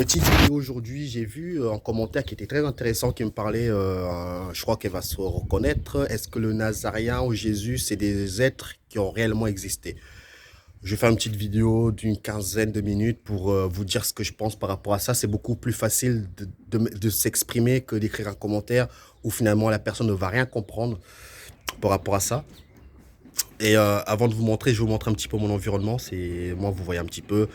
Petite vidéo aujourd'hui, j'ai vu un commentaire qui était très intéressant qui me parlait, je crois qu'elle va se reconnaître. Est-ce que le Nazaréen ou Jésus, c'est des êtres qui ont réellement existé? Je vais faire une petite vidéo d'une quinzaine de minutes pour vous dire ce que je pense par rapport à ça. C'est beaucoup plus facile de s'exprimer que d'écrire un commentaire où finalement la personne ne va rien comprendre par rapport à ça. Et avant de vous montrer, je vais vous montrer un petit peu mon environnement. C'est moi, vous voyez un petit peu.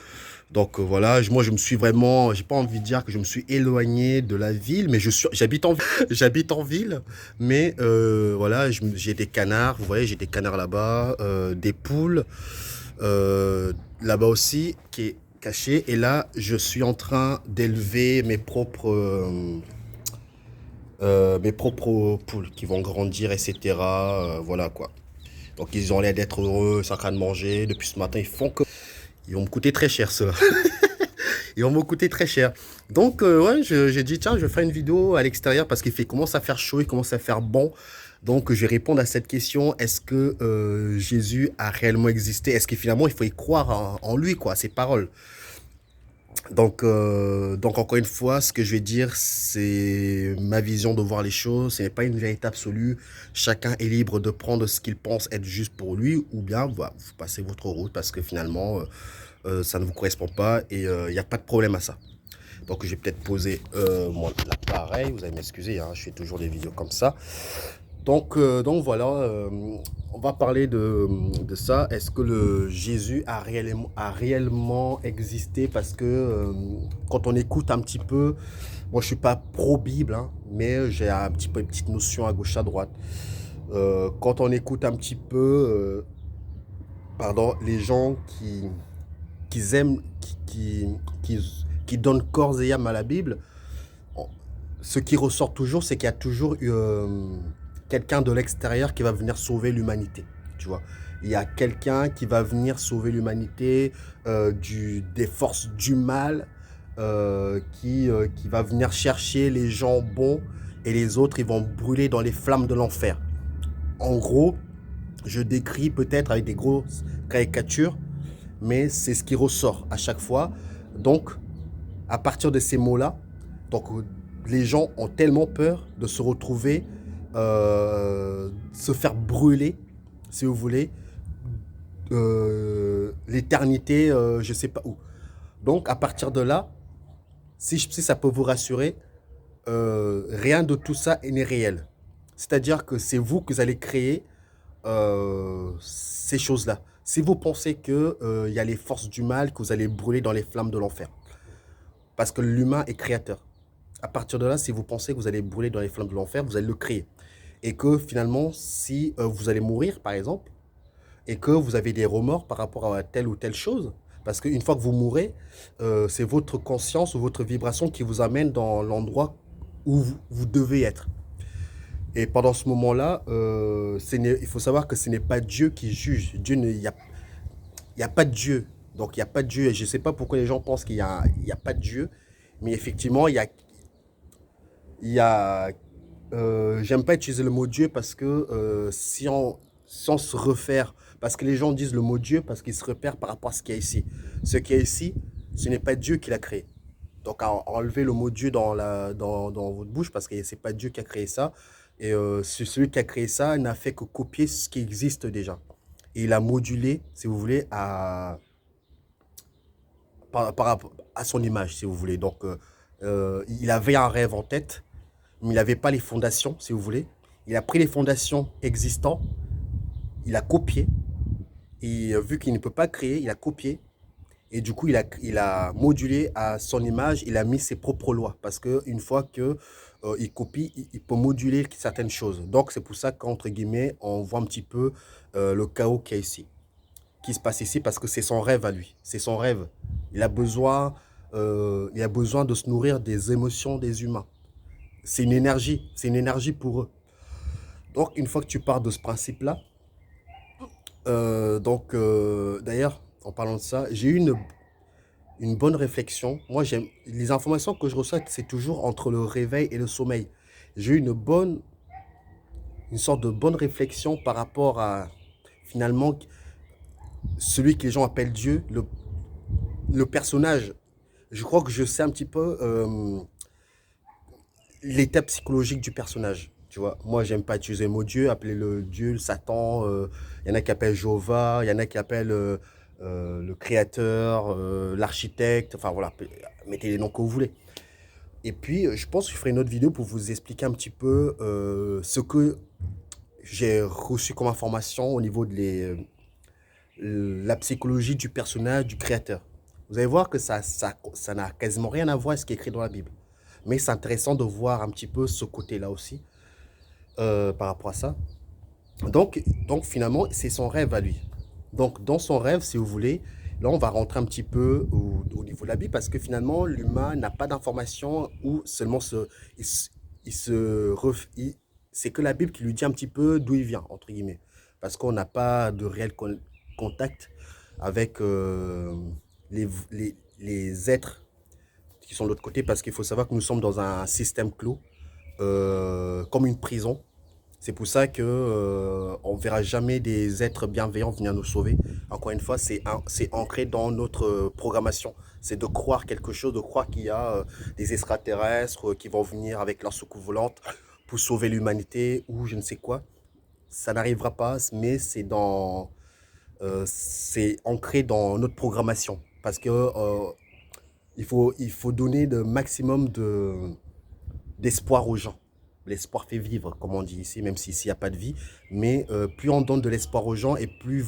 Donc voilà, moi je me suis vraiment, j'ai pas envie de dire que je me suis éloigné de la ville, mais j'habite en ville, mais voilà, j'ai des canards, vous voyez, j'ai des canards là-bas, des poules là-bas aussi qui est caché. Et là, je suis en train d'élever mes propres poules qui vont grandir, etc. Voilà quoi. Donc ils ont l'air d'être heureux, ils sont en train de manger. Depuis ce matin, ils vont me coûter très cher ceux. Ils vont me coûter très cher. Donc ouais, j'ai dit tiens, je vais faire une vidéo à l'extérieur parce commence à faire chaud, il commence à faire bon. Donc je vais répondre à cette question, est-ce que Jésus a réellement existé? Est-ce que finalement il faut y croire en lui, quoi, à ses paroles? Donc encore une fois, ce que je vais dire, c'est ma vision de voir les choses. Ce n'est pas une vérité absolue. Chacun est libre de prendre ce qu'il pense être juste pour lui, ou bien voilà, vous passez votre route parce que finalement, ça ne vous correspond pas et il n'y a pas de problème à ça. Donc je vais peut-être poser l'appareil. Vous allez m'excuser, hein, je fais toujours des vidéos comme ça. Donc voilà, on va parler de ça. Est-ce que le Jésus a réellement existé? Parce que quand on écoute un petit peu, moi je suis pas pro-Bible, hein, mais j'ai un petit peu une petite notion à gauche à droite. Quand on écoute un petit peu, pardon, les gens qui aiment, qui donnent corps et âme à la Bible, ce qui ressort toujours, c'est qu'il y a toujours eu quelqu'un de l'extérieur qui va venir sauver l'humanité. Tu vois, il y a quelqu'un qui va venir sauver l'humanité des forces du mal, qui va venir chercher les gens bons et les autres, ils vont brûler dans les flammes de l'enfer. En gros, je décris peut-être avec des grosses caricatures, mais c'est ce qui ressort à chaque fois. Donc, à partir de ces mots-là, donc les gens ont tellement peur de se retrouver, se faire brûler, si vous voulez, l'éternité, je sais pas où. Donc à partir de là, si ça peut vous rassurer, rien de tout ça n'est réel. C'est-à-dire que c'est vous que vous allez créer ces choses-là. Si vous pensez qu'il y a les forces du mal, que vous allez brûler dans les flammes de l'enfer. Parce que l'humain est créateur. À partir de là, si vous pensez que vous allez brûler dans les flammes de l'enfer, vous allez le créer. Et que finalement, si vous allez mourir, par exemple, et que vous avez des remords par rapport à telle ou telle chose, parce qu'une fois que vous mourrez, c'est votre conscience ou votre vibration qui vous amène dans l'endroit où vous devez être. Et pendant ce moment-là, il faut savoir que ce n'est pas Dieu qui juge. Il n'y a pas de Dieu. Donc il n'y a pas de Dieu. Et je ne sais pas pourquoi les gens pensent qu'il y a pas de Dieu. Mais effectivement, il y a j'aime pas utiliser le mot Dieu parce que si on se réfère, parce que les gens disent le mot Dieu parce qu'ils se repèrent par rapport à ce qu'il y a ici. Ce qu'il y a ici, ce n'est pas Dieu qui l'a créé. Donc enlever le mot Dieu dans votre bouche parce que c'est pas Dieu qui a créé ça. Et celui qui a créé ça n'a fait que copier ce qui existe déjà. Et il a modulé, si vous voulez, par rapport à son image, si vous voulez. Donc il avait un rêve en tête mais il n'avait pas les fondations, si vous voulez. Il a pris les fondations existantes, il a copié, et vu qu'il ne peut pas créer, il a copié, et du coup, il a modulé à son image, il a mis ses propres lois, parce qu'une fois que il copie, il peut moduler certaines choses. Donc, c'est pour ça qu'entre guillemets, on voit un petit peu le chaos qu'il y a ici, qui se passe ici, parce que c'est son rêve à lui, c'est son rêve. Il a besoin de se nourrir des émotions des humains. C'est une énergie pour eux. Donc, une fois que tu pars de ce principe-là, d'ailleurs, en parlant de ça, j'ai eu une bonne réflexion. Moi, j'aime les informations que je reçois, c'est toujours entre le réveil et le sommeil. J'ai eu une sorte de bonne réflexion par rapport à finalement celui que les gens appellent Dieu, le personnage. je crois que je sais un petit peu l'état psychologique du personnage. Tu vois, moi, j'aime pas utiliser le mot Dieu, appeler le Dieu, le Satan. Il y en a qui appellent Jéhovah, il y en a qui appellent le créateur, l'architecte. Enfin voilà, mettez les noms que vous voulez. Et puis, je pense que je ferai une autre vidéo pour vous expliquer un petit peu ce que j'ai reçu comme information au niveau de la psychologie du personnage, du créateur. Vous allez voir que ça n'a quasiment rien à voir avec ce qui est écrit dans la Bible. Mais c'est intéressant de voir un petit peu ce côté-là aussi par rapport à ça. Donc finalement, c'est son rêve à lui. Donc dans son rêve, si vous voulez, là on va rentrer un petit peu au niveau de la Bible parce que finalement l'humain n'a pas d'informations ou seulement il se c'est que la Bible qui lui dit un petit peu d'où il vient, entre guillemets. Parce qu'on n'a pas de réel contact avec les êtres qui sont de l'autre côté parce qu'il faut savoir que nous sommes dans un système clos, comme une prison. C'est pour ça que on ne verra jamais des êtres bienveillants venir nous sauver. Encore une fois, c'est ancré dans notre programmation. C'est de croire quelque chose, de croire qu'il y a des extraterrestres qui vont venir avec leur soucoupe volante pour sauver l'humanité ou je ne sais quoi. Ça n'arrivera pas, mais c'est ancré dans notre programmation. Parce que il faut donner le maximum d'espoir aux gens. L'espoir fait vivre, comme on dit ici, même si ici il n'y a pas de vie. Mais plus on donne de l'espoir aux gens et plus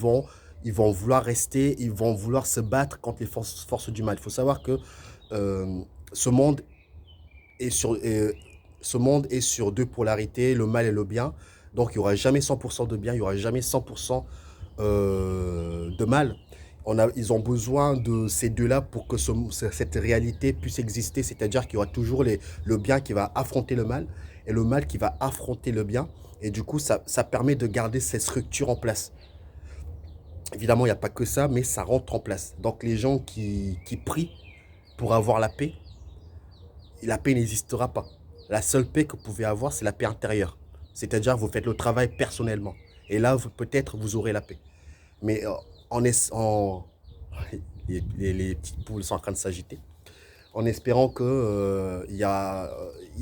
ils vont vouloir rester, ils vont vouloir se battre contre les forces du mal. Il faut savoir que euh, ce monde est sur, euh, ce monde est sur deux polarités, le mal et le bien. Donc il n'y aura jamais 100% de bien, il n'y aura jamais 100% de mal. Ils ont besoin de ces deux-là pour que cette réalité puisse exister. C'est-à-dire qu'il y aura toujours le bien qui va affronter le mal et le mal qui va affronter le bien. Et du coup, ça permet de garder cette structure en place. Évidemment, il n'y a pas que ça, mais ça rentre en place. Donc les gens qui prient pour avoir la paix n'existera pas. La seule paix que vous pouvez avoir, c'est la paix intérieure. C'est-à-dire vous faites le travail personnellement. Et là, peut-être vous aurez la paix. Mais les petites poules sont en train de s'agiter. En espérant que il y a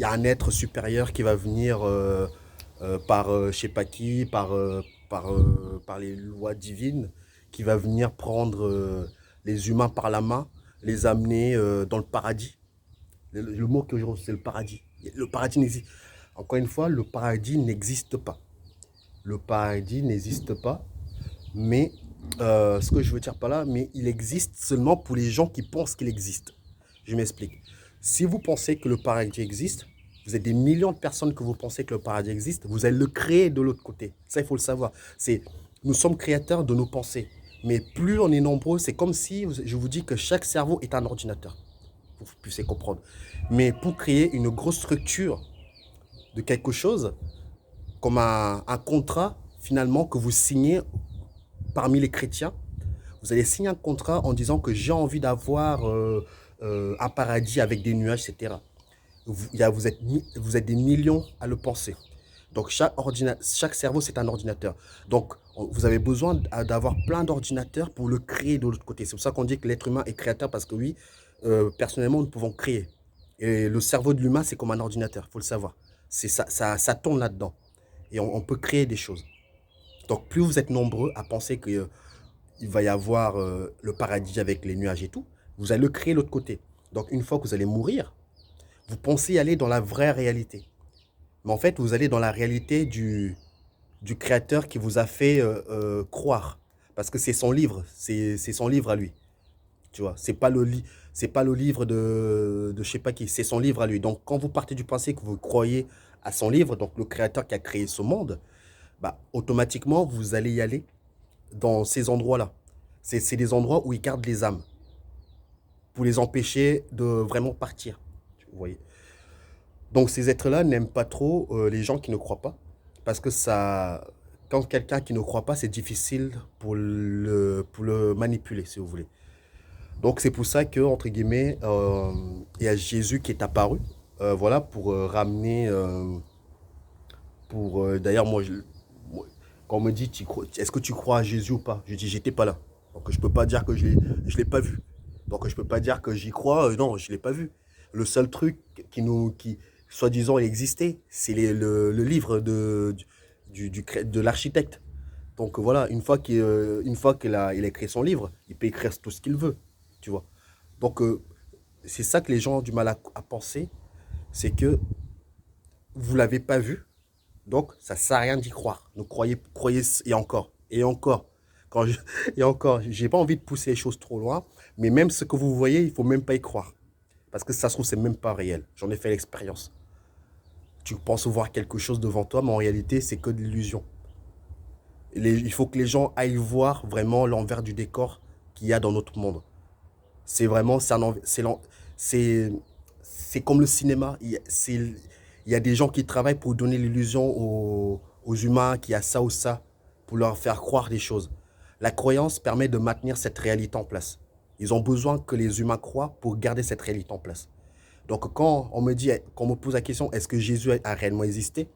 un être supérieur qui va venir par je sais pas qui, par les lois divines, qui va venir prendre les humains par la main, les amener dans le paradis. Le mot que je retrouve, c'est le paradis. Le paradis n'existe. Encore une fois, le paradis n'existe pas. Le paradis n'existe pas. Mais ce que je veux dire par là, mais il existe seulement pour les gens qui pensent qu'il existe. Je m'explique. Si vous pensez que le paradis existe, vous êtes des millions de personnes que vous pensez que le paradis existe, vous allez le créer de l'autre côté. Ça, il faut le savoir. Nous sommes créateurs de nos pensées. Mais plus on est nombreux, c'est comme si je vous dis que chaque cerveau est un ordinateur. Pour que vous puissiez comprendre. Mais pour créer une grosse structure de quelque chose, comme un contrat finalement que vous signez parmi les chrétiens, vous allez signer un contrat en disant que j'ai envie d'avoir un paradis avec des nuages, etc. Vous êtes des millions à le penser. Donc chaque cerveau, c'est un ordinateur. Donc vous avez besoin d'avoir plein d'ordinateurs pour le créer de l'autre côté. C'est pour ça qu'on dit que l'être humain est créateur parce que oui, personnellement, nous pouvons créer. Et le cerveau de l'humain, c'est comme un ordinateur, il faut le savoir. Ça tourne là-dedans. Et on peut créer des choses. Donc plus vous êtes nombreux à penser qu'il va y avoir le paradis avec les nuages et tout, vous allez le créer de l'autre côté. Donc une fois que vous allez mourir, vous pensez aller dans la vraie réalité. Mais en fait, vous allez dans la réalité du créateur qui vous a fait croire. Parce que c'est son livre, c'est son livre à lui. Tu vois, c'est pas le livre de je sais pas qui, c'est son livre à lui. Donc quand vous partez du principe que vous croyez à son livre, donc le créateur qui a créé ce monde, bah, automatiquement, vous allez y aller dans ces endroits-là. C'est des endroits où ils gardent les âmes pour les empêcher de vraiment partir. Vous voyez. Donc ces êtres-là n'aiment pas trop les gens qui ne croient pas parce que ça, quand quelqu'un qui ne croit pas, c'est difficile pour le manipuler, si vous voulez. Donc c'est pour ça que entre guillemets, il y a Jésus qui est apparu, voilà, pour ramener, d'ailleurs quand on me dit est-ce que tu crois à Jésus ou pas, je dis j'étais pas là, donc je peux pas dire que je l'ai pas vu. Donc je peux pas dire que j'y crois, non, je l'ai pas vu. Le seul truc qui soi-disant, il existait, c'est le livre de l'architecte. Donc voilà, une fois il a écrit son livre, il peut écrire tout ce qu'il veut, tu vois. Donc c'est ça que les gens ont du mal à penser, c'est que vous l'avez pas vu, donc ça sert à rien d'y croire. Donc croyez, et encore, quand je, et encore, j'ai pas envie de pousser les choses trop loin, mais même ce que vous voyez, il faut même pas y croire. Parce que ça se trouve, c'est même pas réel. J'en ai fait l'expérience. Tu penses voir quelque chose devant toi, mais en réalité, c'est que de l'illusion. Il faut que les gens aillent voir vraiment l'envers du décor qu'il y a dans notre monde. C'est vraiment, c'est, c'est comme le cinéma. Il y a des gens qui travaillent pour donner l'illusion aux humains qu'il y a ça ou ça, pour leur faire croire des choses. La croyance permet de maintenir cette réalité en place. Ils ont besoin que les humains croient pour garder cette réalité en place. Donc quand on me pose la question, est-ce que Jésus a réellement existé?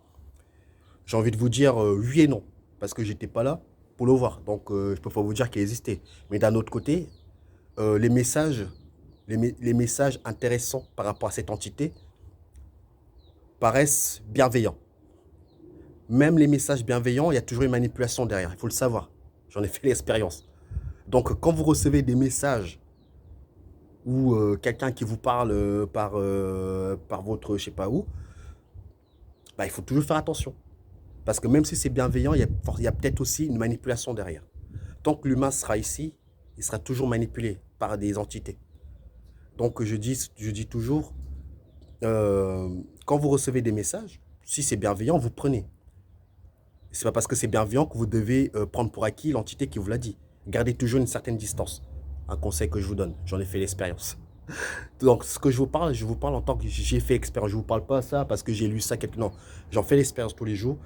J'ai envie de vous dire oui et non, parce que j'étais pas là pour le voir. Donc je peux pas vous dire qu'il existait. Mais d'un autre côté, les messages, les messages intéressants par rapport à cette entité paraissent bienveillants. Même les messages bienveillants, il y a toujours une manipulation derrière. Il faut le savoir. J'en ai fait l'expérience. Donc quand vous recevez des messages ou quelqu'un qui vous parle par votre je sais pas où, bah, il faut toujours faire attention. Parce que même si c'est bienveillant, il y a peut-être aussi une manipulation derrière. Tant que l'humain sera ici, il sera toujours manipulé par des entités. Donc je dis toujours, quand vous recevez des messages, si c'est bienveillant, vous prenez. C'est pas parce que c'est bienveillant que vous devez prendre pour acquis l'entité qui vous l'a dit. Gardez toujours une certaine distance. Un conseil que je vous donne, j'en ai fait l'expérience. Donc ce que je vous parle en tant que j'ai fait l'expérience. Je vous parle pas ça parce que j'ai lu ça quelque... Non, j'en fais l'expérience tous les jours.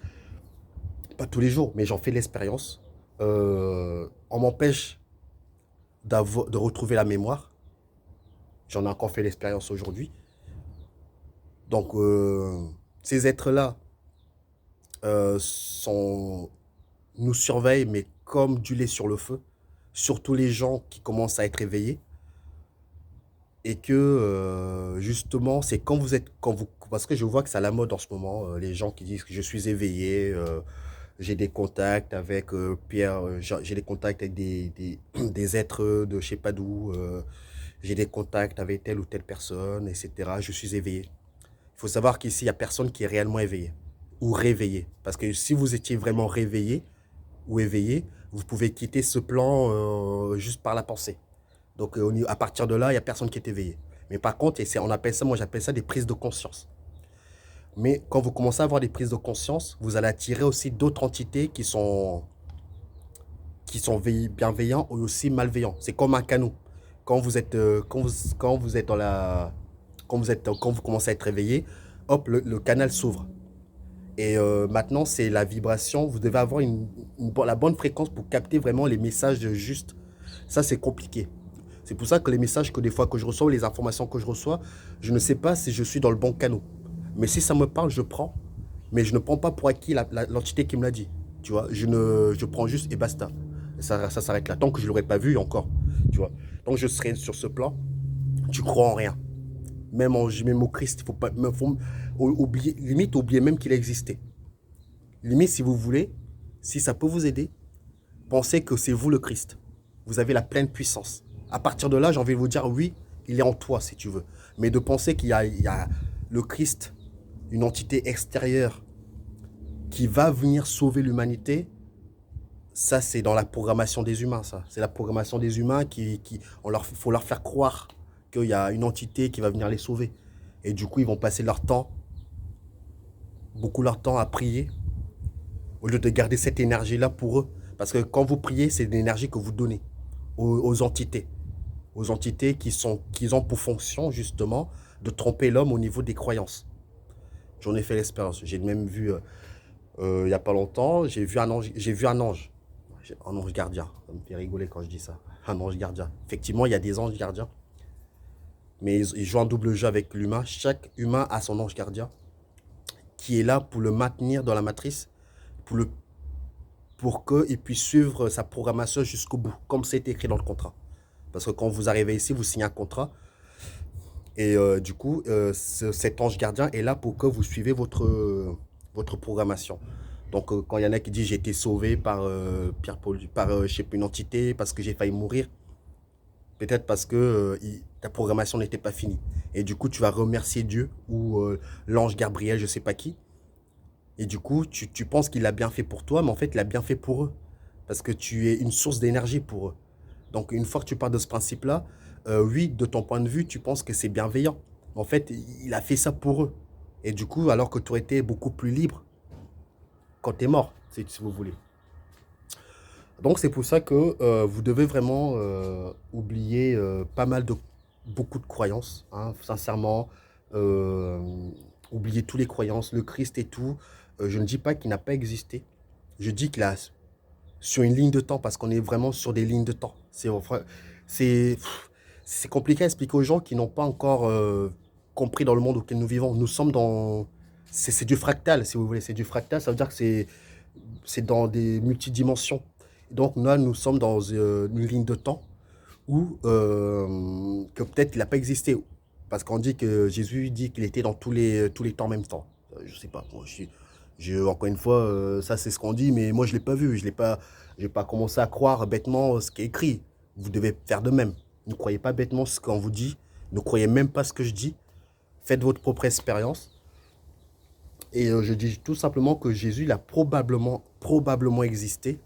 Pas tous les jours, mais j'en fais l'expérience. On m'empêche de retrouver la mémoire. J'en ai encore fait l'expérience aujourd'hui. Donc, ces êtres-là sont, nous surveillent, mais comme du lait sur le feu. Surtout les gens qui commencent à être éveillés. Et que, justement, c'est quand vous êtes... parce que je vois que c'est à la mode en ce moment, les gens qui disent que je suis éveillé, j'ai des contacts avec Pierre, j'ai des contacts avec des êtres de je sais pas d'où, j'ai des contacts avec telle ou telle personne, etc. Je suis éveillé. Il faut savoir qu'ici, il n'y a personne qui est réellement éveillé ou réveillé. Parce que si vous étiez vraiment réveillé ou éveillé, vous pouvez quitter ce plan juste par la pensée. Donc à partir de là, il n'y a personne qui est éveillé. Mais par contre, on appelle ça, moi j'appelle ça des prises de conscience. Mais quand vous commencez à avoir des prises de conscience, vous allez attirer aussi d'autres entités qui sont bienveillants ou aussi malveillants. C'est comme un canot. Quand vous êtes, quand vous êtes dans la, quand vous commencez à être réveillé, hop, le canal s'ouvre. Et maintenant, c'est la vibration. Vous devez avoir la bonne fréquence pour capter vraiment les messages justes. Ça, c'est compliqué. C'est pour ça que les messages que des fois que je reçois, ou les informations que je reçois, je ne sais pas si je suis dans le bon canal. Mais si ça me parle, je prends. Mais je ne prends pas pour acquis l'entité qui me l'a dit. Tu vois, je prends juste et basta. Ça s'arrête là. Tant que je ne l'aurais pas vu encore. Tu vois. Donc je serai sur ce plan. Tu crois en rien. Même au Christ, il faut pas, faut oublier, limite oublier même qu'il existait. Limite, si vous voulez, si ça peut vous aider, pensez que c'est vous le Christ. Vous avez la pleine puissance. À partir de là, j'ai envie de vous dire, oui, il est en toi, si tu veux. Mais de penser il y a le Christ, une entité extérieure qui va venir sauver l'humanité, ça, c'est dans la programmation des humains, ça. C'est la programmation des humains faut leur faire croire qu'il y a une entité qui va venir les sauver. Et du coup, ils vont passer beaucoup leur temps à prier, au lieu de garder cette énergie-là pour eux. Parce que quand vous priez, c'est l'énergie que vous donnez aux entités. Aux entités qui ont pour fonction, justement, de tromper l'homme au niveau des croyances. J'en ai fait l'expérience. J'ai même vu, il n'y a pas longtemps, j'ai vu un ange. Un ange gardien. Ça me fait rigoler quand je dis ça. Un ange gardien. Effectivement, il y a des anges gardiens. Mais ils jouent un double jeu avec l'humain. Chaque humain a son ange gardien qui est là pour le maintenir dans la matrice, pour qu'il puisse suivre sa programmation jusqu'au bout, comme c'est écrit dans le contrat. Parce que quand vous arrivez ici, vous signez un contrat. Et du coup, cet ange gardien est là pour que vous suivez votre programmation. Donc, quand il y en a qui disent j'ai été sauvé par Pierre Paul, par je sais plus, une entité, parce que j'ai failli mourir, peut-être parce que ta programmation n'était pas finie. Et du coup, tu vas remercier Dieu ou l'ange Gabriel, je sais pas qui. Et du coup, tu penses qu'il a bien fait pour toi, mais en fait, il a bien fait pour eux. Parce que tu es une source d'énergie pour eux. Donc, une fois que tu pars de ce principe-là, oui, de ton point de vue, tu penses que c'est bienveillant. En fait, il a fait ça pour eux. Et du coup, alors que tu aurais été beaucoup plus libre quand tu es mort, si vous voulez. Donc, c'est pour ça que vous devez vraiment oublier pas mal de beaucoup de croyances, hein, sincèrement. euh, Oublier toutes les croyances, le Christ et tout. Je ne dis pas qu'il n'a pas existé. Je dis qu'il a sur une ligne de temps parce qu'on est vraiment sur des lignes de temps. C'est c'est compliqué à expliquer aux gens qui n'ont pas encore compris dans le monde auquel nous vivons. Nous sommes dans c'est du fractal si vous voulez. C'est du fractal, ça veut dire que c'est dans des multidimensions. Donc là, nous sommes dans une ligne de temps où que peut-être il n'a pas existé. Parce qu'on dit que Jésus dit qu'il était dans tous les temps en même temps. Je sais pas, moi, encore une fois, ça c'est ce qu'on dit, mais moi je ne l'ai pas vu. Je n'ai pas commencé à croire bêtement ce qui est écrit. Vous devez faire de même. Ne croyez pas bêtement ce qu'on vous dit. Ne croyez même pas ce que je dis. Faites votre propre expérience. Et je dis tout simplement que Jésus, il a probablement existé,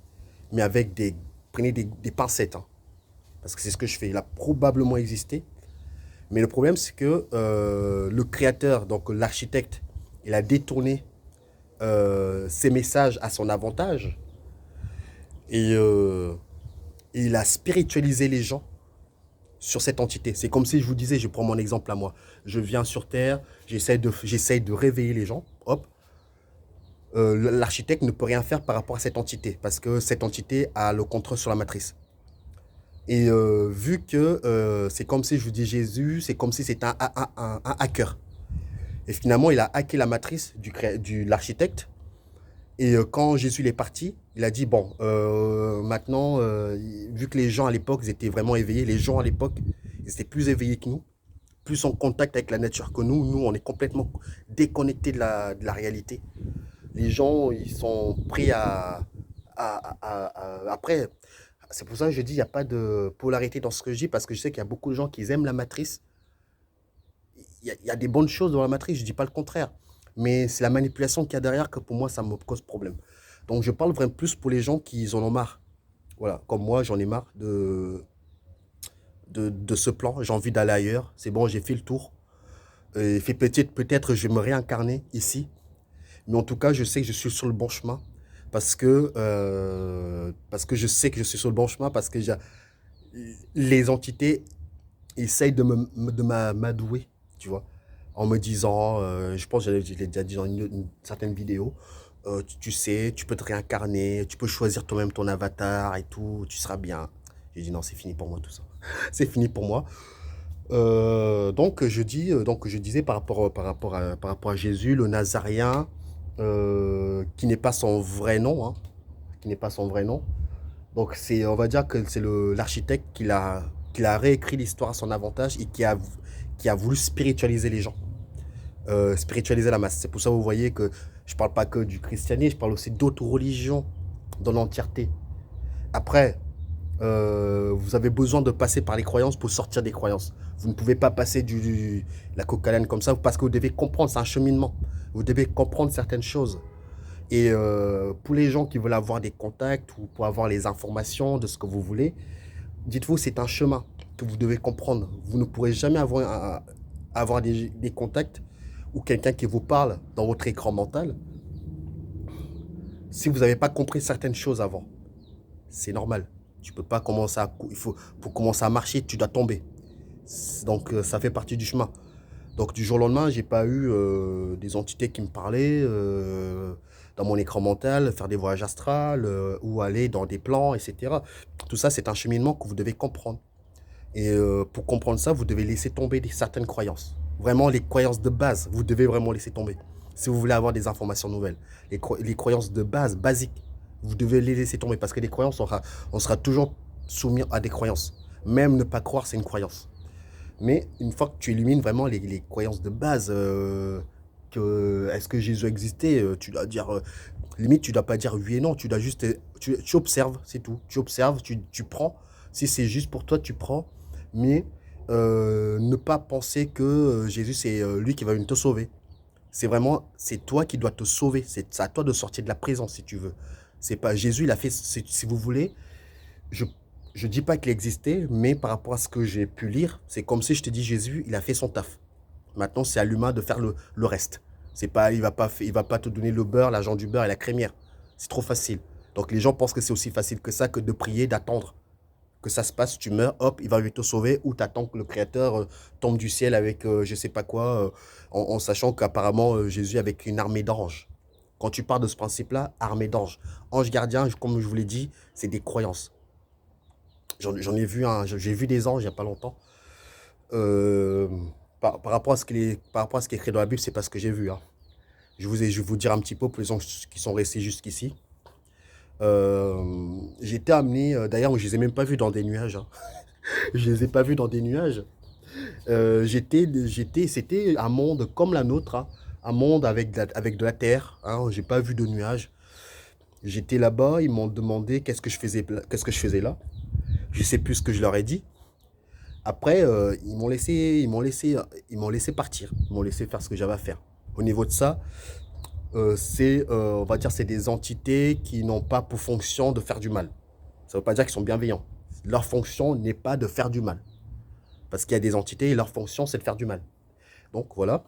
mais avec prenez des pincettes, hein, parce que c'est ce que je fais. Il a probablement existé, mais le problème, c'est que le créateur, donc l'architecte, il a détourné ses messages à son avantage et il a spiritualisé les gens sur cette entité. C'est comme si je vous disais, je prends mon exemple à moi. Je viens sur Terre, j'essaie de réveiller les gens, hop. L'architecte ne peut rien faire par rapport à cette entité, parce que cette entité a le contrôle sur la matrice. Et vu que c'est comme si je vous dis Jésus, c'est comme si c'était un hacker. Et finalement, il a hacké la matrice de l'architecte. Et quand Jésus est parti, il a dit, bon, maintenant, vu que les gens à l'époque, ils étaient vraiment éveillés, les gens à l'époque, ils étaient plus éveillés que nous, plus en contact avec la nature que nous. Nous, on est complètement déconnectés de la réalité. Les gens, ils sont prêts après, c'est pour ça que je dis, il n'y a pas de polarité dans ce que je dis, parce que je sais qu'il y a beaucoup de gens qui aiment la matrice. Il y a des bonnes choses dans la matrice, je ne dis pas le contraire. Mais c'est la manipulation qu'il y a derrière que pour moi, ça me cause problème. Donc je parle vraiment plus pour les gens qui en ont marre. Voilà, comme moi, j'en ai marre de ce plan. J'ai envie d'aller ailleurs. C'est bon, j'ai fait le tour. Et peut-être je vais me réincarner ici. Mais en tout cas, je sais que je suis sur le bon chemin. Parce que je sais que je suis sur le bon chemin. Parce que les entités essayent de m'adouer, tu vois, en me disant, je pense que je l'ai déjà dit dans une certaine vidéo, tu sais, tu peux te réincarner, tu peux choisir toi-même ton avatar et tout, tu seras bien. J'ai dit non, c'est fini pour moi tout ça. C'est fini pour moi. Donc je disais par rapport à Jésus, le Nazaréen, qui n'est pas son vrai nom, hein, qui n'est pas son vrai nom. Donc on va dire que c'est l'architecte qui a réécrit l'histoire à son avantage et qui a voulu spiritualiser les gens, spiritualiser la masse. C'est pour ça que vous voyez que je ne parle pas que du christianisme, je parle aussi d'autres religions dans l'entièreté. Après, vous avez besoin de passer par les croyances pour sortir des croyances. Vous ne pouvez pas passer la coque à l'âne comme ça parce que vous devez comprendre, c'est un cheminement. Vous devez comprendre certaines choses. Et pour les gens qui veulent avoir des contacts ou pour avoir les informations de ce que vous voulez, dites-vous, c'est un chemin que vous devez comprendre. Vous ne pourrez jamais avoir des contacts ou quelqu'un qui vous parle dans votre écran mental si vous n'avez pas compris certaines choses avant. C'est normal. Tu peux pas commencer pour commencer à marcher, tu dois tomber. Donc ça fait partie du chemin. Donc du jour au lendemain, j'ai pas eu des entités qui me parlaient dans mon écran mental, faire des voyages astrales ou aller dans des plans, etc. Tout ça, c'est un cheminement que vous devez comprendre. Et pour comprendre ça, vous devez laisser tomber certaines croyances. Vraiment, les croyances de base, vous devez vraiment laisser tomber. Si vous voulez avoir des informations nouvelles. Les croyances de base, basiques, vous devez les laisser tomber. Parce que les croyances, on sera toujours soumis à des croyances. Même ne pas croire, c'est une croyance. Mais une fois que tu élimines vraiment les croyances de base, que est-ce que Jésus existait, tu dois dire, limite, tu dois pas dire oui et non, tu dois juste, tu observes, c'est tout. Tu observes, tu prends. Si c'est juste pour toi, tu prends. Mais ne pas penser que Jésus, c'est lui qui va venir te sauver. C'est vraiment, c'est toi qui dois te sauver. C'est à toi de sortir de la prison, si tu veux. C'est pas Jésus, il a fait, si vous voulez, je je dis pas qu'il existait, mais par rapport à ce que j'ai pu lire, c'est comme si je te dis Jésus, il a fait son taf. Maintenant, c'est à l'humain de faire le reste. C'est pas, il va pas te donner le beurre, l'argent du beurre et la crémière. C'est trop facile. Donc les gens pensent que c'est aussi facile que ça, que de prier, d'attendre que ça se passe, tu meurs, hop, il va venir te sauver, ou t'attends que le Créateur tombe du ciel avec je sais pas quoi, en sachant qu'apparemment Jésus avec une armée d'anges. Quand tu pars de ce principe-là, armée d'anges. Ange gardien, comme je vous l'ai dit, c'est des croyances. J'en ai vu j'ai vu des anges il n'y a pas longtemps. Euh, par rapport à par rapport à ce qui est écrit dans la Bible, c'est pas ce que j'ai vu, hein. Je vais vous dire un petit peu pour les gens qui sont restés jusqu'ici. J'ai été amené, d'ailleurs, je les ai même pas vus dans des nuages, hein. Je les ai pas vus dans des nuages. C'était un monde comme la nôtre, hein. Un monde avec de la terre, hein. J'ai pas vu de nuages. J'étais là-bas, ils m'ont demandé qu'est-ce que je faisais là. Je sais plus ce que je leur ai dit. Après, ils m'ont laissé partir. Ils m'ont laissé faire ce que j'avais à faire. Au niveau de ça, on va dire, c'est des entités qui n'ont pas pour fonction de faire du mal. Ça ne veut pas dire qu'ils sont bienveillants. Leur fonction n'est pas de faire du mal. Parce qu'il y a des entités et leur fonction, c'est de faire du mal. Donc voilà.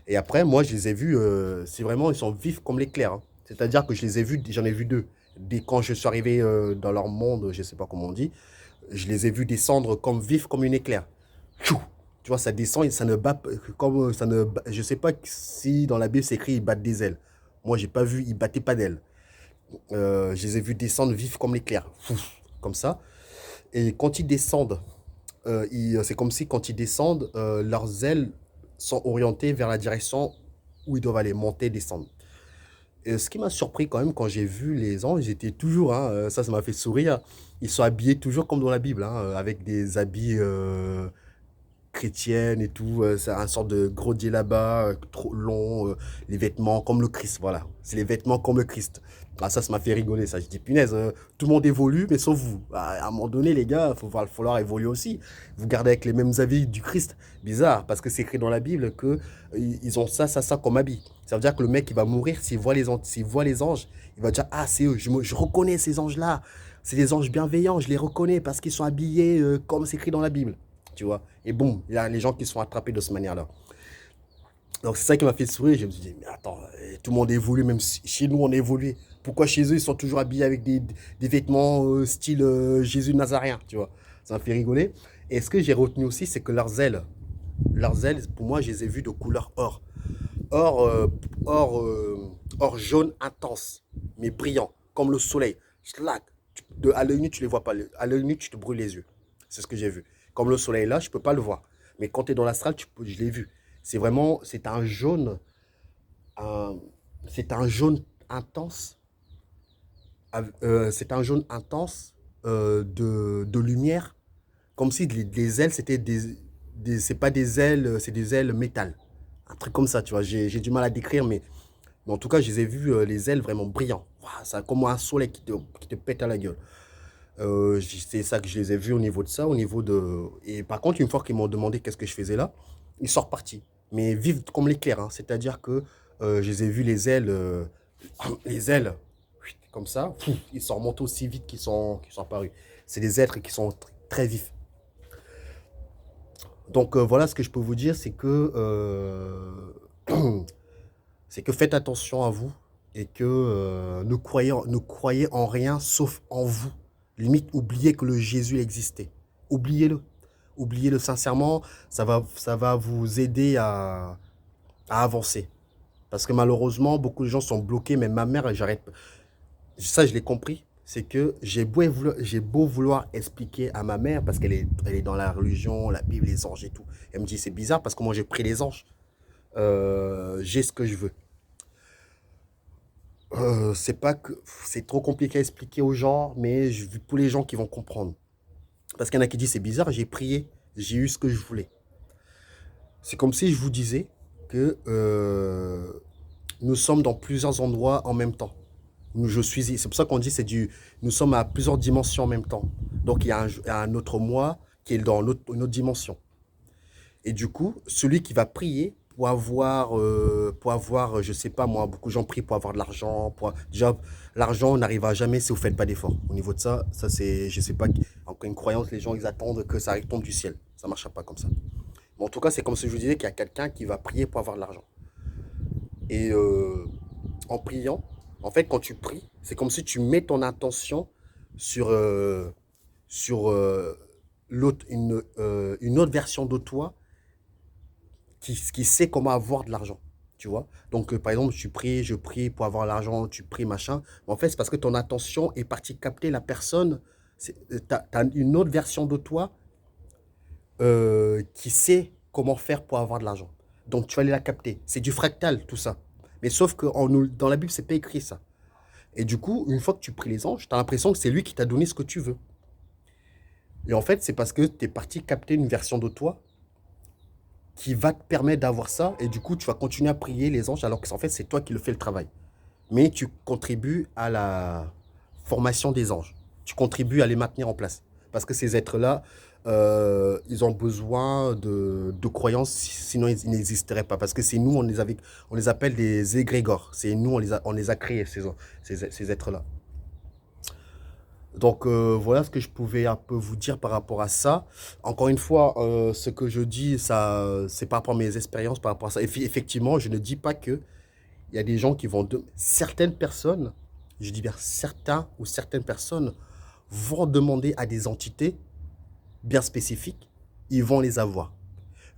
Et après, moi, je les ai vus, c'est vraiment, ils sont vifs comme l'éclair, hein. C'est-à-dire que je les ai vus, j'en ai vu deux. Quand je suis arrivé dans leur monde, je ne sais pas comment on dit, je les ai vus descendre comme vifs comme une éclair. Tchou. Tu vois, ça descend et ça ne bat comme ça ne. Je sais pas si dans la Bible c'est écrit ils battent des ailes. Moi, j'ai pas vu, ils battaient pas d'ailes. Je les ai vus descendre vifs comme l'éclair, comme ça. Et quand ils descendent, c'est comme si quand ils descendent, leurs ailes sont orientées vers la direction où ils doivent aller, monter, descendre. Et ce qui m'a surpris quand même quand j'ai vu les anges, ils étaient toujours, hein, ça m'a fait sourire. Ils sont habillés toujours comme dans la Bible, hein, avec des habits chrétiennes et tout. C'est un sorte de gros djellaba trop long, les vêtements comme le Christ, voilà. C'est les vêtements comme le Christ. Ah, ça m'a fait rigoler, ça. Je dis, punaise, tout le monde évolue, mais sauf vous. À un moment donné, les gars, il va falloir évoluer aussi. Vous gardez avec les mêmes habits du Christ. Bizarre, parce que c'est écrit dans la Bible que ils ont ça comme habit. Ça veut dire que le mec, il va mourir, s'il voit les anges, il va dire, ah, c'est eux, je reconnais ces anges-là. C'est des anges bienveillants, je les reconnais parce qu'ils sont habillés comme c'est écrit dans la Bible, tu vois. Et boum, il y a les gens qui sont attrapés de cette manière-là. Donc c'est ça qui m'a fait sourire. Je me suis dit, mais attends, tout le monde évolue, même si chez nous on évolue. Pourquoi chez eux ils sont toujours habillés avec des vêtements style Jésus Nazaréen, tu vois. Ça m'a fait rigoler. Et ce que j'ai retenu aussi, c'est que leurs ailes, pour moi, je les ai vues de couleur or. Or, or, or jaune intense, mais brillant, comme le soleil. Schlac. À l'œil nu, tu les vois pas. À l'œil nu, tu te brûles les yeux. C'est ce que j'ai vu. Comme le soleil là, je peux pas le voir. Mais quand tu es dans l'astral, je l'ai vu. C'est vraiment, un- c'est un jaune intense. C'est un jaune intense de lumière. Comme si les ailes, c'était c'est pas des ailes, c'est des ailes métal. Un truc comme ça, tu vois. J'ai du mal à décrire, mais en tout cas, je les ai vus, les ailes vraiment brillants. Ouah, ça, comme un soleil qui te pète à la gueule. C'est ça que je les ai vus au niveau de ça, au niveau de. Et par contre, une fois qu'ils m'ont demandé qu'est-ce que je faisais là, ils sont repartis. Mais vivent comme l'éclair, hein. C'est-à-dire que je les ai vus les ailes, comme ça, ils sont remontés aussi vite qu'ils sont apparus. C'est des êtres qui sont très vifs. Donc voilà ce que je peux vous dire, c'est que faites attention à vous et que ne croyez en rien sauf en vous. Limite, oubliez que le Jésus existait. Oubliez-le. Oubliez-le sincèrement, ça va vous aider à avancer. Parce que malheureusement, beaucoup de gens sont bloqués, mais ma mère, j'arrête. Ça, je l'ai compris. C'est que j'ai beau vouloir expliquer à ma mère, parce elle est dans la religion, la Bible, les anges et tout. Elle me dit, c'est bizarre parce que moi, j'ai pris les anges. J'ai ce que je veux. C'est pas que c'est trop compliqué à expliquer aux gens, mais pour les gens qui vont comprendre. Parce qu'il y en a qui disent, c'est bizarre, j'ai prié, j'ai eu ce que je voulais. C'est comme si je vous disais que nous sommes dans plusieurs endroits en même temps. C'est pour ça qu'on dit nous sommes à plusieurs dimensions en même temps. Donc il y a un autre moi qui est dans une autre dimension. Et du coup, celui qui va prier pour avoir, je sais pas moi, beaucoup de gens prient pour avoir de l'argent. Déjà, l'argent n'arrivera jamais si vous faites pas d'efforts. Au niveau de ça, je sais pas, encore une croyance, les gens ils attendent que ça tombe du ciel. Ça marchera pas comme ça. Mais en tout cas, c'est comme si je vous disais qu'il y a quelqu'un qui va prier pour avoir de l'argent. Et en priant, en fait, quand tu pries, c'est comme si tu mets ton intention sur, sur une autre version de toi qui sait comment avoir de l'argent. Tu vois? Donc, par exemple, je prie pour avoir l'argent, tu pries, machin. Mais en fait, c'est parce que ton attention est partie capter la personne. Tu as une autre version de toi qui sait comment faire pour avoir de l'argent. Donc, tu vas aller la capter. C'est du fractal, tout ça. Mais sauf que dans la Bible, c'est pas écrit ça. Et du coup, une fois que tu pries les anges, tu as l'impression que c'est lui qui t'a donné ce que tu veux. Et en fait, c'est parce que tu es parti capter une version de toi qui va te permettre d'avoir ça. Et du coup, tu vas continuer à prier les anges alors qu'en fait, c'est toi qui le fais le travail. Mais tu contribues à la formation des anges. Tu contribues à les maintenir en place. Parce que ces êtres-là, ils ont besoin de croyances, sinon ils n'existeraient pas. Parce que c'est nous, on les appelle des égrégores. C'est nous, on les a créés, ces êtres-là. Donc voilà ce que je pouvais un peu vous dire par rapport à ça. Encore une fois, ce que je dis, ça, c'est par rapport à mes expériences, par rapport à ça. Effectivement, je ne dis pas que il y a des gens qui vont... Certaines personnes, je dis bien certains ou certaines personnes, vont demander à des entités bien spécifiques, ils vont les avoir.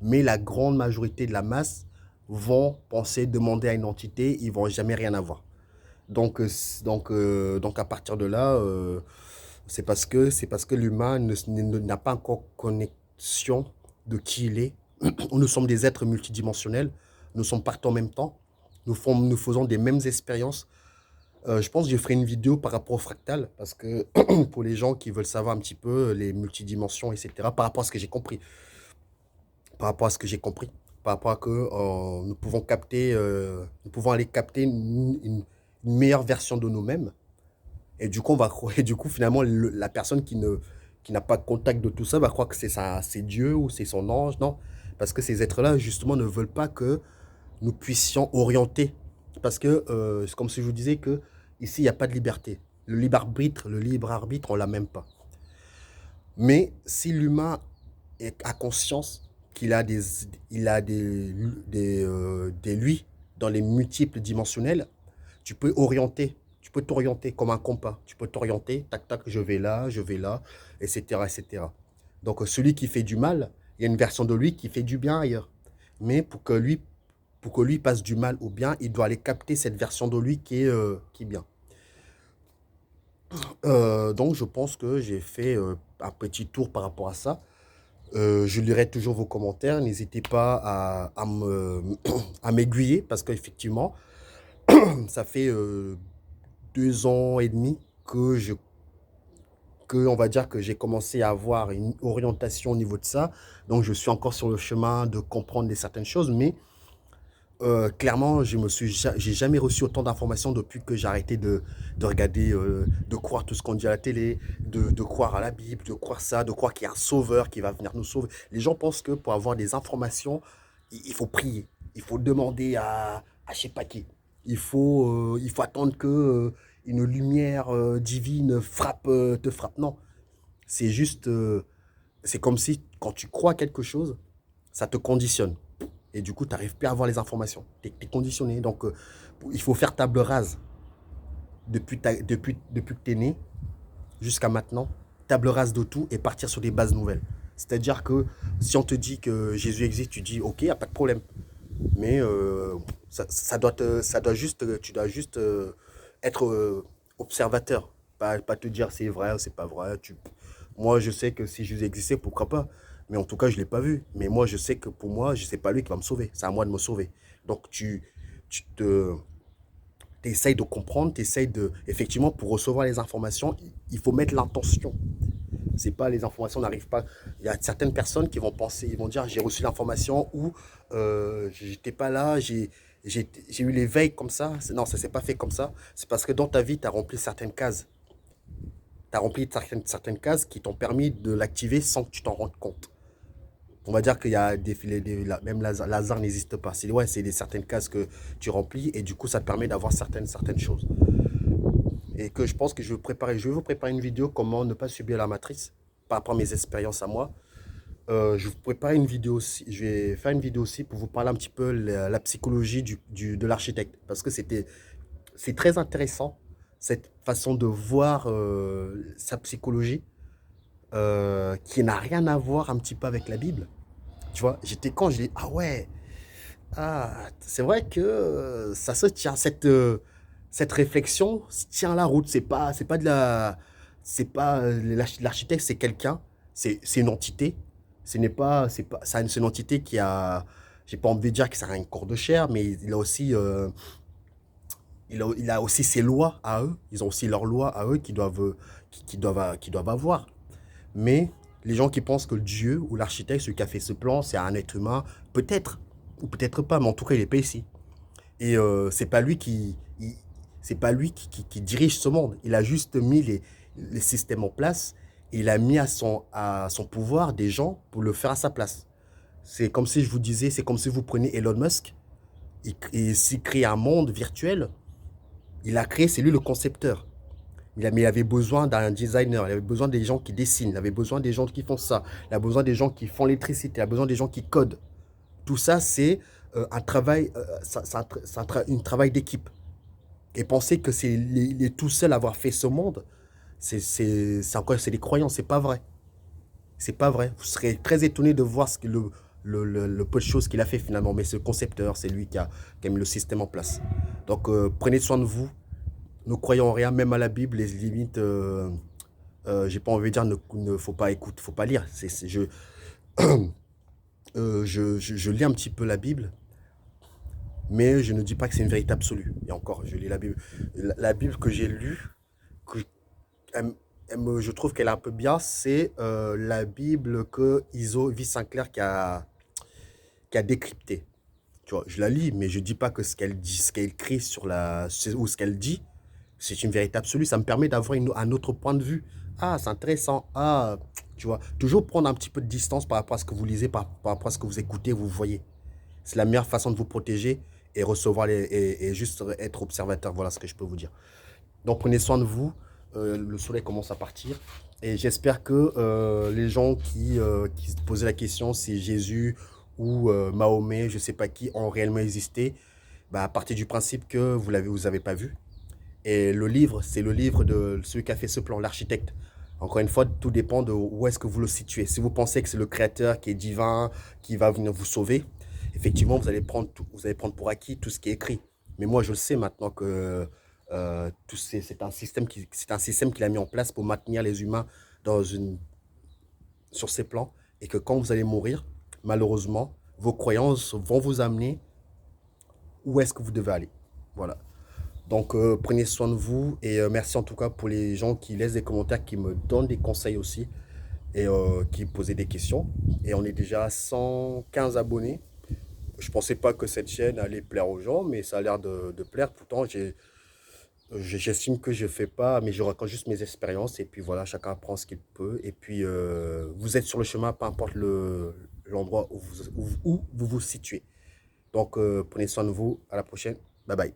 Mais la grande majorité de la masse vont penser demander à une entité, ils vont jamais rien avoir. Donc, donc à partir de là, c'est parce que l'humain n'a pas encore connexion de qui il est. Nous sommes des êtres multidimensionnels, nous sommes partout en même temps, nous faisons des mêmes expériences. Je pense que je ferai une vidéo par rapport au fractal, parce que pour les gens qui veulent savoir un petit peu les multidimensions, etc., par rapport à ce que j'ai compris, par rapport à ce que j'ai compris, par rapport à que nous pouvons aller capter une meilleure version de nous-mêmes. Et du coup, et du coup finalement, la personne qui n'a pas de contact de tout ça va croire que c'est Dieu ou c'est son ange. Non, parce que ces êtres-là, justement, ne veulent pas que nous puissions orienter. Parce que c'est comme si je vous disais que ici, il n'y a pas de liberté. Le libre arbitre, on l'a même pas. Mais si l'humain a conscience qu'il a il a des lui dans les multiples dimensionnels, tu peux orienter, tu peux t'orienter comme un compas. Tu peux t'orienter, tac, tac, je vais là, etc., etc. Donc, celui qui fait du mal, il y a une version de lui qui fait du bien ailleurs. Mais pour que lui passe du mal au bien, il doit aller capter cette version de lui qui est bien. Donc, je pense que j'ai fait un petit tour par rapport à ça. Je lirai toujours vos commentaires. N'hésitez pas à m'aiguiller parce qu'effectivement, ça fait 2 ans et demi on va dire que j'ai commencé à avoir une orientation au niveau de ça. Donc, je suis encore sur le chemin de comprendre certaines choses, mais clairement, j'ai jamais reçu autant d'informations depuis que j'ai arrêté de regarder, de croire tout ce qu'on dit à la télé, de croire à la Bible, de croire ça, de croire qu'il y a un sauveur qui va venir nous sauver. Les gens pensent que pour avoir des informations, il faut prier, il faut demander à je sais pas qui. Il faut attendre que une lumière divine te frappe. Non, c'est juste, c'est comme si quand tu crois à quelque chose, ça te conditionne. Et du coup, tu n'arrives plus à avoir les informations. Tu es conditionné. Donc, il faut faire table rase depuis que tu es né jusqu'à maintenant. Table rase de tout et partir sur des bases nouvelles. C'est-à-dire que si on te dit que Jésus existe, tu dis ok, il n'y a pas de problème. Mais ça doit juste, tu dois juste être observateur. Pas te dire c'est vrai ou c'est pas vrai. Moi, je sais que si Jésus existait, pourquoi pas. Mais en tout cas, je ne l'ai pas vu. Mais moi, je sais que pour moi, ce n'est pas lui qui va me sauver. C'est à moi de me sauver. Donc, tu essayes de comprendre, tu essayes de... Effectivement, pour recevoir les informations, il faut mettre l'intention. C'est pas, les informations n'arrivent pas. Il y a certaines personnes qui vont penser, ils vont dire j'ai reçu l'information ou j'étais pas là, j'ai eu l'éveil comme ça. Non, ça s'est pas fait comme ça. C'est parce que dans ta vie, tu as rempli certaines cases. Tu as rempli certaines cases qui t'ont permis de l'activer sans que tu t'en rendes compte. On va dire qu'il y a même Lazare n'existe pas. C'est ouais, c'est certaines cases que tu remplis et du coup, ça te permet d'avoir certaines choses. Et que je pense que je vais vous préparer une vidéo comment ne pas subir la matrice par rapport à mes expériences à moi. Je vais vous préparer une vidéo aussi, je vais faire une vidéo aussi pour vous parler un petit peu la psychologie de l'architecte. Parce que c'est très intéressant, cette façon de voir sa psychologie, qui n'a rien à voir un petit peu avec la Bible. Tu vois, j'étais quand j'ai dit, ah ouais, c'est vrai que ça se tient, cette réflexion se tient la route. C'est pas de la, c'est pas l'architecte, c'est quelqu'un, c'est une entité. C'est une entité qui a, j'ai pas envie de dire que ça a un corps de chair, mais il a aussi ses lois à eux. Ils ont aussi leurs lois à eux qui doivent avoir. Mais les gens qui pensent que Dieu ou l'architecte, celui qui a fait ce plan, c'est un être humain, peut-être, ou peut-être pas, mais en tout cas, il n'est pas ici. Et c'est pas lui qui dirige ce monde. Il a juste mis les systèmes en place. Et il a mis à son pouvoir des gens pour le faire à sa place. C'est comme si je vous disais, c'est comme si vous prenez Elon Musk et s'il crée un monde virtuel, il a créé, c'est lui le concepteur. Mais il avait besoin d'un designer, il avait besoin des gens qui dessinent, il avait besoin des gens qui font ça, il a besoin des gens qui font l'électricité, il a besoin des gens qui codent. Tout ça, c'est un travail, un travail d'équipe. Et penser que c'est les tout seul à avoir fait ce monde, c'est des croyances, c'est pas vrai. C'est pas vrai. Vous serez très étonné de voir le peu de choses qu'il a fait finalement. Mais ce concepteur, c'est lui qui a mis le système en place. Donc prenez soin de vous. Ne croyons en rien, même à la Bible, les limites, j'ai pas envie de dire, ne faut pas écouter, faut pas lire. Je lis un petit peu la Bible, mais je ne dis pas que c'est une vérité absolue. Et encore, je lis la Bible. La Bible que j'ai lue, que, je trouve qu'elle est un peu bien, c'est la Bible que Iso V. Sinclair qui a décryptée. Tu vois, je la lis, mais je dis pas que ce qu'elle dit, ce qu'elle écrit ou ce qu'elle dit, c'est une vérité absolue. Ça me permet d'avoir un autre point de vue. Ah, c'est intéressant. Ah, tu vois, toujours prendre un petit peu de distance par rapport à ce que vous lisez, par rapport à ce que vous écoutez, vous voyez. C'est la meilleure façon de vous protéger et recevoir et juste être observateur. Voilà ce que je peux vous dire. Donc prenez soin de vous. Le soleil commence à partir. Et j'espère que les gens qui se posaient la question si Jésus ou Mahomet, je ne sais pas qui, ont réellement existé, bah, à partir du principe que vous avez pas vu. Et le livre, c'est le livre de celui qui a fait ce plan, l'architecte. Encore une fois, tout dépend de où est-ce que vous le situez. Si vous pensez que c'est le créateur qui est divin, qui va venir vous sauver, effectivement, vous allez prendre pour acquis tout ce qui est écrit. Mais moi, je le sais maintenant que c'est un système qu'il a mis en place pour maintenir les humains dans sur ces plans. Et que quand vous allez mourir, malheureusement, vos croyances vont vous amener où est-ce que vous devez aller. Voilà. Donc, prenez soin de vous et merci en tout cas pour les gens qui laissent des commentaires, qui me donnent des conseils aussi et qui posaient des questions. Et on est déjà à 115 abonnés. Je pensais pas que cette chaîne allait plaire aux gens, mais ça a l'air de plaire. Pourtant, j'estime que je fais pas, mais je raconte juste mes expériences et puis voilà, chacun apprend ce qu'il peut. Et puis, vous êtes sur le chemin, peu importe l'endroit où vous vous situez. Donc, prenez soin de vous. À la prochaine. Bye bye.